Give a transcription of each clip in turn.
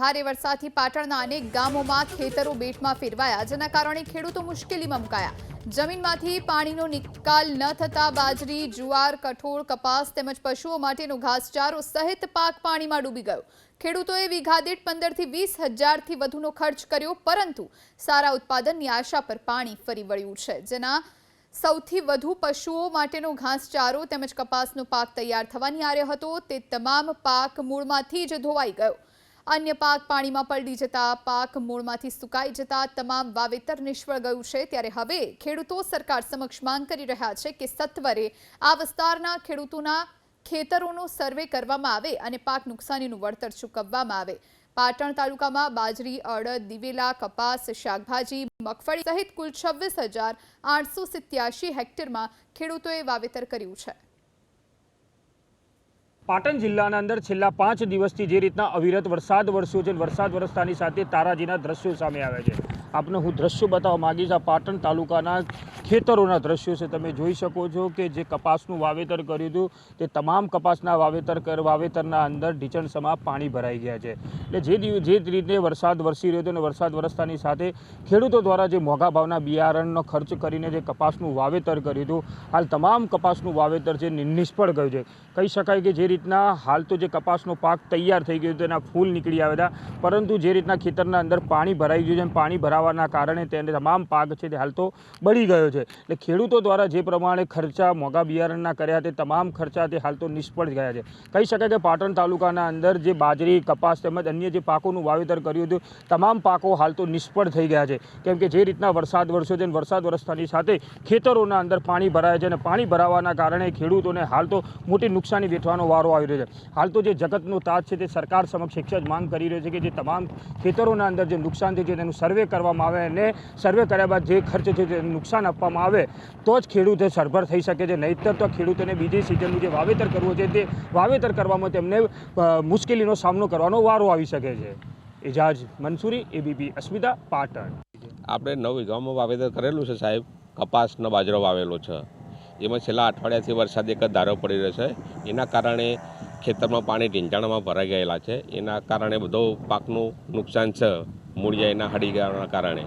ભારે વરસાદથી પાટણના અનેક ગામોમાં ખેતરો બેટમાં ફેરવાયા, જેના કારણે ખેડૂતો મુશ્કેલીમાં મુકાયા। જમીનમાંથી પાણીનો નિકાલ ન થતા બાજરી, જુવાર, કઠોળ, કપાસ તેમજ પશુઓ માટેનો ઘાસચારો સહિત પાક પાણીમાં ડૂબી ગયો। ખેડૂતોએ વીઘા દીઠ 15 થી 20 હજારથી વધુનો ખર્ચ કર્યો, પરંતુ સારા ઉત્પાદનની આશા પર પાણી ફરી વળ્યું છે, જેના સૌથી વધુ પશુઓ માટેનો ઘાસચારો તેમજ કપાસનો પાક તૈયાર થવાની આરે હતો, તે તમામ પાક મૂળમાંથી જ ધોવાઈ ગયો। અન્ય પાક પાણીમાં પલળી જતા પાક મૂળમાંથી સુકાઈ જતા તમામ વાવેતર નિષ્ફળ ગયું છે। ત્યારે હવે ખેડૂતો સરકાર સમક્ષ માંગ કરી રહ્યા છે કે સત્વરે આ વિસ્તારના ખેડૂતોના ખેતરોનો સર્વે કરવામાં આવે અને પાક નુકસાનીનું વળતર ચૂકવવામાં આવે। પાટણ તાલુકામાં બાજરી, અડદ, દિવેલા, કપાસ, શાકભાજી, મગફળી સહિત કુલ 26,887 હેક્ટરમાં ખેડૂતોએ વાવેતર કર્યું છે। પાટણ જિલ્લાના અંદર છેલ્લા 5 દિવસથી જે રીતના અવિરત વરસાદ વરસ્યો છે, વરસાદ વરસતાની સાથે તારાજીના દ્રશ્યો સામે આવે છે। આપને હું દ્રશ્યો બતાવવા માંગીશ। આ પાટણ તાલુકાના ખેતરોના દ્રશ્યો છે। તમે જોઈ શકો છો કે જે કપાસનું વાવેતર કર્યું હતું તે તમામ કપાસના વાવેતરના અંદર ઢીચણસમાં પાણી ભરાઈ ગયા છે। એટલે જે રીતે વરસાદ વરસી રહ્યો હતો અને વરસાદ વરસતાની સાથે ખેડૂતો દ્વારા જે મોંઘા ભાવના બિયારણનો ખર્ચ કરીને જે કપાસનું વાવેતર કર્યું હતું, હાલ તમામ કપાસનું વાવેતર છે નિષ્ફળ ગયું છે। કહી શકાય કે જે રીતના હાલ તો જે કપાસનો પાક તૈયાર થઈ ગયો હતો, એના ફૂલ નીકળી આવ્યા હતા, પરંતુ જે રીતના ખેતરના અંદર પાણી ભરાઈ ગયું છે, પાણી ભરાવાના કારણે તેને તમામ પાક છે તે હાલ તો બળી ગયો છે। એટલે ખેડૂતો દ્વારા જે પ્રમાણે ખર્ચા મોંઘા બિયારણના કર્યા તે તમામ ખર્ચા તે હાલ તો નિષ્ફળ ગયા છે। કહી શકાય કે પાટણ તાલુકાના અંદર જે બાજરી, કપાસ તેમજ અન્ય જે પાકોનું વાવેતર કર્યું હતું, તમામ પાકો હાલ તો નિષ્ફળ થઈ ગયા છે, કેમ કે જે રીતના વરસાદ વરસ્યો છે, વરસાદ વરસતાની સાથે ખેતરોના અંદર પાણી ભરાય છે અને પાણી ભરાવાના કારણે ખેડૂતોને હાલ તો મોટી નુકસાની વેઠવાનો વારો આવી રહ્યો છે। હાલ તો જે જગતનો તાજ છે તે સરકાર સમક્ષ એક જ માંગ કરી રહ્યો છે કે જે તમામ ખેતરોના અંદર જે નુકસાન થયું છે તેનું સર્વે કરવામાં આવે અને સર્વે કર્યા બાદ જે ખર્ચ છે તે નુકસાન આપવામાં આવે તો જ ખેડૂતો સરભર થઈ શકે છે, નહીંતર તો ખેડૂતોને બીજી સિઝનનું જે વાવેતર કરવું છે તે વાવેતર કરવામાં તેમને મુશ્કેલીનો સામનો કરવાનો વારો આવી શકે છે। એજાજ મંસૂરી, એબીપી અસ્મિતા, પાટણ। આપણે 9 વીઘામાં વાવેતર કરેલું છે સાહેબ। કપાસનો બાજરો વાવેલો છે, એમાં છેલ્લા અઠવાડિયાથી વરસાદ એક જ ધારો પડી રહ્યો છે, એના કારણે ખેતરમાં પાણી ઢીંચાણમાં ભરાઈ ગયેલા છે, એના કારણે બધો પાકનું નુકસાન છે, મૂળિયા એના હળી ગયાના કારણે।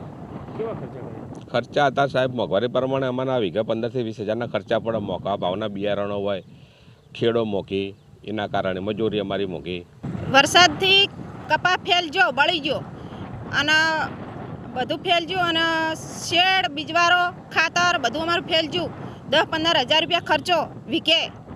ખર્ચા હતા સાહેબ મોંઘવારી પ્રમાણે અમારા વીઘા 15 થી 20 હજારના ખર્ચા પડે। મોંઘા ભાવના બિયારણો હોય, ખેડો મોંઘી, એના કારણે મજૂરી અમારી મોંઘી। વરસાદથી કપા ફેલજો, બળી ગયો અને બધું ફેલજ્યું અને શેડ, બીજવારો, ખાતર બધું અમારું ફેલજ્યું। 10-15 હજાર રૂપિયા ખર્ચો વીકે